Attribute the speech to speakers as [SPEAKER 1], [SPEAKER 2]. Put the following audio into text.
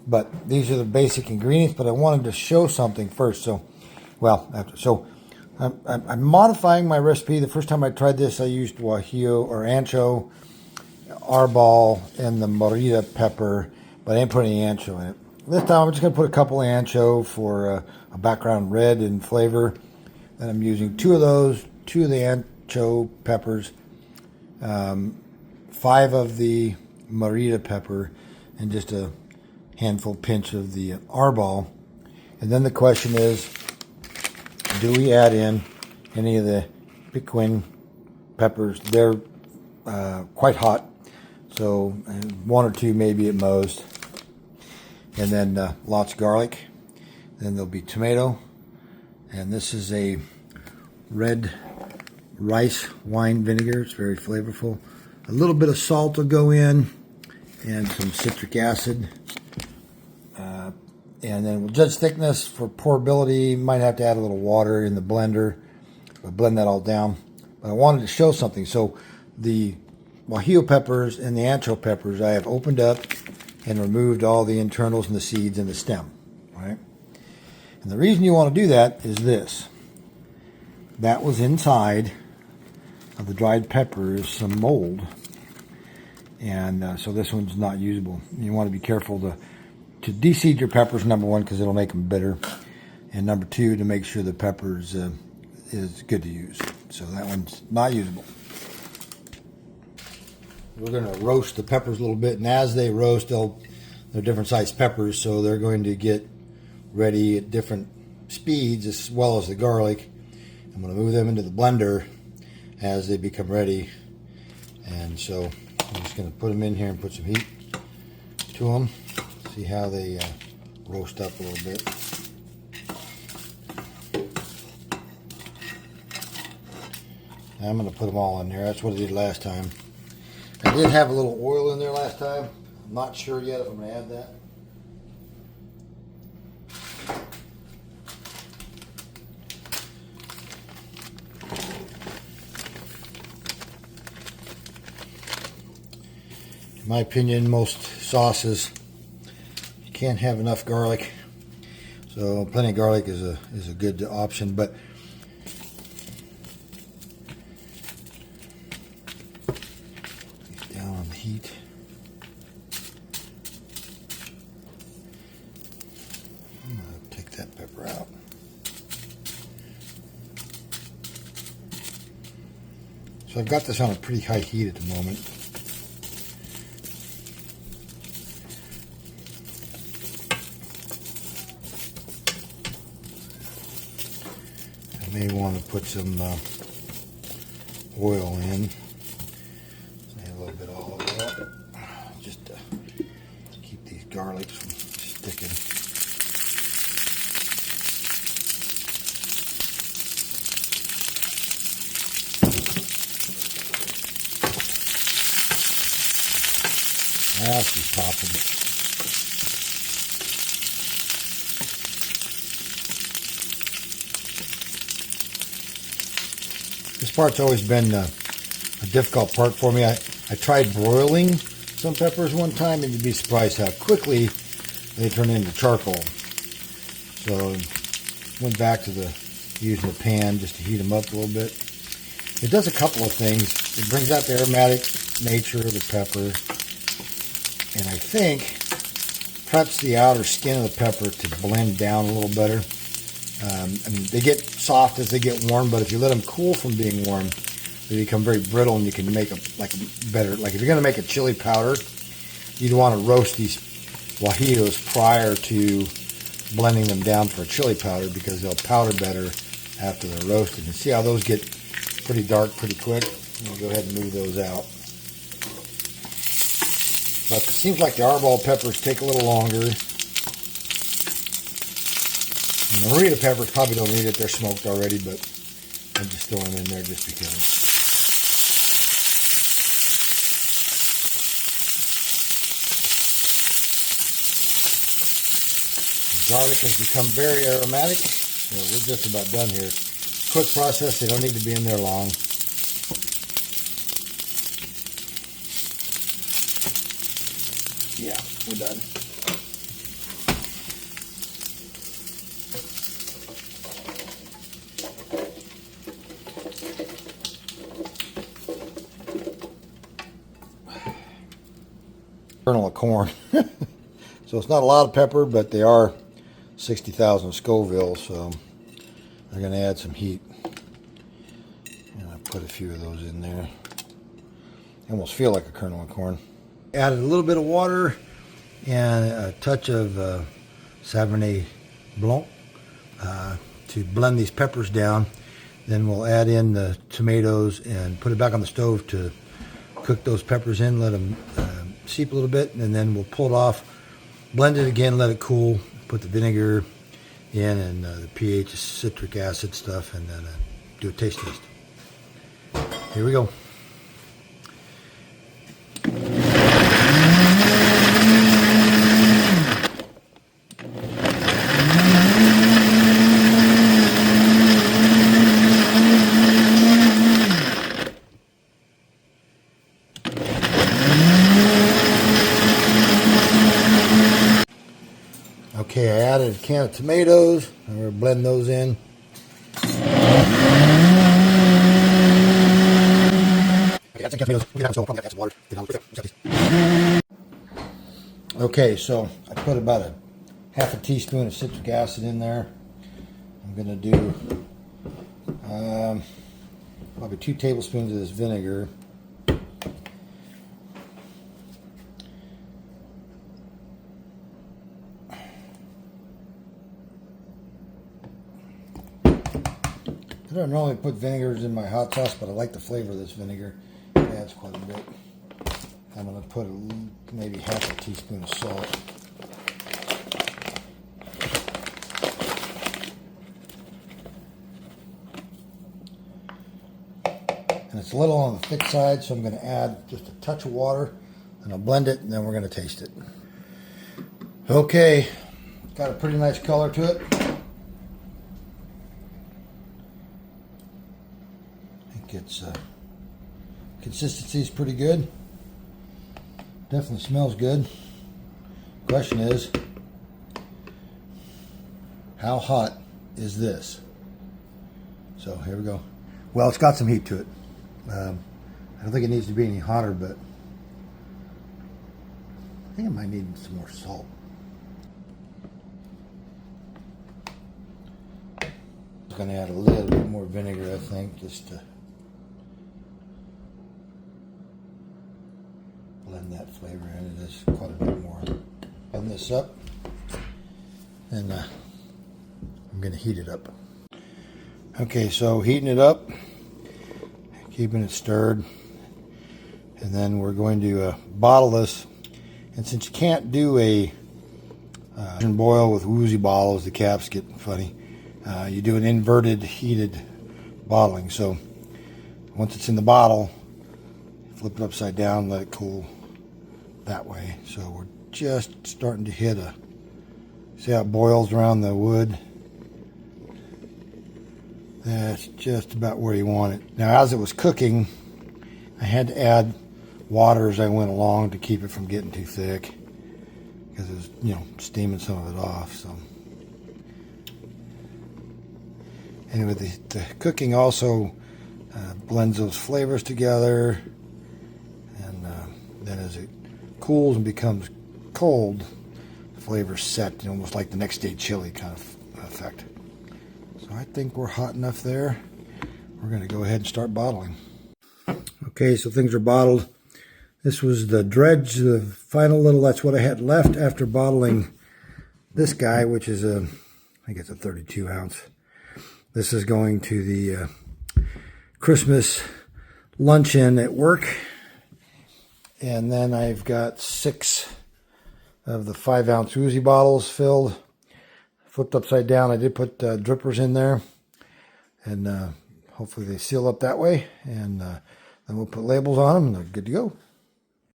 [SPEAKER 1] But these are the basic ingredients, but I wanted to show something first. So, I'm modifying my recipe. The first time I tried this, I used guajillo or ancho, Arbol, and the Morita pepper, but I didn't put any ancho in it. This time I'm just going to put a couple of ancho for a background red in flavor. And I'm using 2 of those, 2 of the ancho peppers, 5 of the Morita pepper, and just a handful pinch of the Arbol. And then the question is, do we add in any of the piquin peppers? They're quite hot, so 1 or 2 maybe at most. And then lots of garlic. Then there'll be tomato. And this is a red rice wine vinegar. It's very flavorful. A little bit of salt will go in, and some citric acid. And then we'll judge thickness for pourability. Might have to add a little water in the blender. We'll blend that all down. But I wanted to show something. So the guajillo peppers and the ancho peppers I have opened up and removed all the internals and the seeds and the stem. Right? And the reason you want to do that is this. That was inside of the dried peppers some mold. And so this one's not usable. You want to be careful to de-seed your peppers, number 1, because it'll make them bitter. And number 2, to make sure the peppers is good to use. So that one's not usable. We're going to roast the peppers a little bit, and as they roast, they're different sized peppers, so they're going to get ready at different speeds, as well as the garlic. I'm going to move them into the blender as they become ready. And so I'm just going to put them in here and put some heat to them. See how they roast up a little bit. I'm going to put them all in there. That's what I did last time. I did have a little oil in there last time. I'm not sure yet if I'm going to add that. In my opinion, most sauces, you can't have enough garlic. So plenty of garlic is a good option, but down on the heat. I'm going to take that pepper out. So I've got this on a pretty high heat at the moment. I may want to put some oil in. Add a little bit all over that, just to keep these garlics from sticking. Now she's popping. This part's always been a difficult part for me. I tried broiling some peppers one time, and you'd be surprised how quickly they turn into charcoal. So went back to using the pan just to heat them up a little bit. It does a couple of things. It brings out the aromatic nature of the pepper, and I think preps the outer skin of the pepper to blend down a little better. I mean, they get soft as they get warm, but if you let them cool from being warm, they become very brittle, and you can make them like better. Like if you're going to make a chili powder, you'd want to roast these guajillos prior to blending them down for a chili powder, because they'll powder better after they're roasted. And see how those get pretty dark pretty quick? I'm going to go ahead and move those out. But it seems like the Arbol peppers take a little longer. And the Morita peppers probably don't need it. They're smoked already, but I'm just throwing them in there just because. The garlic has become very aromatic. So we're just about done here. Quick process. They don't need to be in there long. Yeah, we're done. kernel of corn. So it's not a lot of pepper, but they are 60,000 Scoville, so they're going to add some heat. And I put a few of those in there. They almost feel like a kernel of corn. Added a little bit of water and a touch of Sauvignon Blanc to blend these peppers down. Then we'll add in the tomatoes and put it back on the stove to cook those peppers in, let them seep a little bit, and then we'll pull it off, blend it again, let it cool, put the vinegar in and the pH, citric acid stuff, and then do a taste test. Here we go. Okay, I added a can of tomatoes. I'm going to blend those in. Okay, so I put about a half a teaspoon of citric acid in there. I'm going to do probably 2 tablespoons of this vinegar. I don't normally put vinegars in my hot sauce, but I like the flavor of this vinegar. It adds quite a bit. I'm going to put maybe half a teaspoon of salt. And it's a little on the thick side, so I'm going to add just a touch of water, and I'll blend it, and then we're going to taste it. Okay, got a pretty nice color to it. It's consistency is pretty good. Definitely smells good. Question is, how hot is this? So here we go. Well, it's got some heat to it. I don't think it needs to be any hotter, but I think it might need some more salt. I'm going to add a little bit more vinegar, I think, just to blend that flavor in. It is quite a bit more. Blend this up, and I'm going to heat it up. Okay, so heating it up, keeping it stirred, and then we're going to bottle this. And since you can't do a boil with woozy bottles, the caps get funny. You do an inverted heated bottling. So once it's in the bottle, flip it upside down, let it cool that way. So we're just starting to hit see how it boils around the wood? That's just about where you want it. Now, as it was cooking, I had to add water as I went along to keep it from getting too thick, because it was, steaming some of it off. So anyway, the cooking also blends those flavors together, and then as it cools and becomes cold, the flavors set, almost like the next day chili kind of effect. So I think we're hot enough there. We're going to go ahead and start bottling. Okay, so things are bottled. This was the dredge, the final little, that's what I had left after bottling this guy, which is I think it's a 32 ounce. This is going to the Christmas luncheon at work. And then I've got 6 of the 5 ounce Uzi bottles filled, flipped upside down. I did put drippers in there, and hopefully they seal up that way. And then we'll put labels on them, and they're good to go.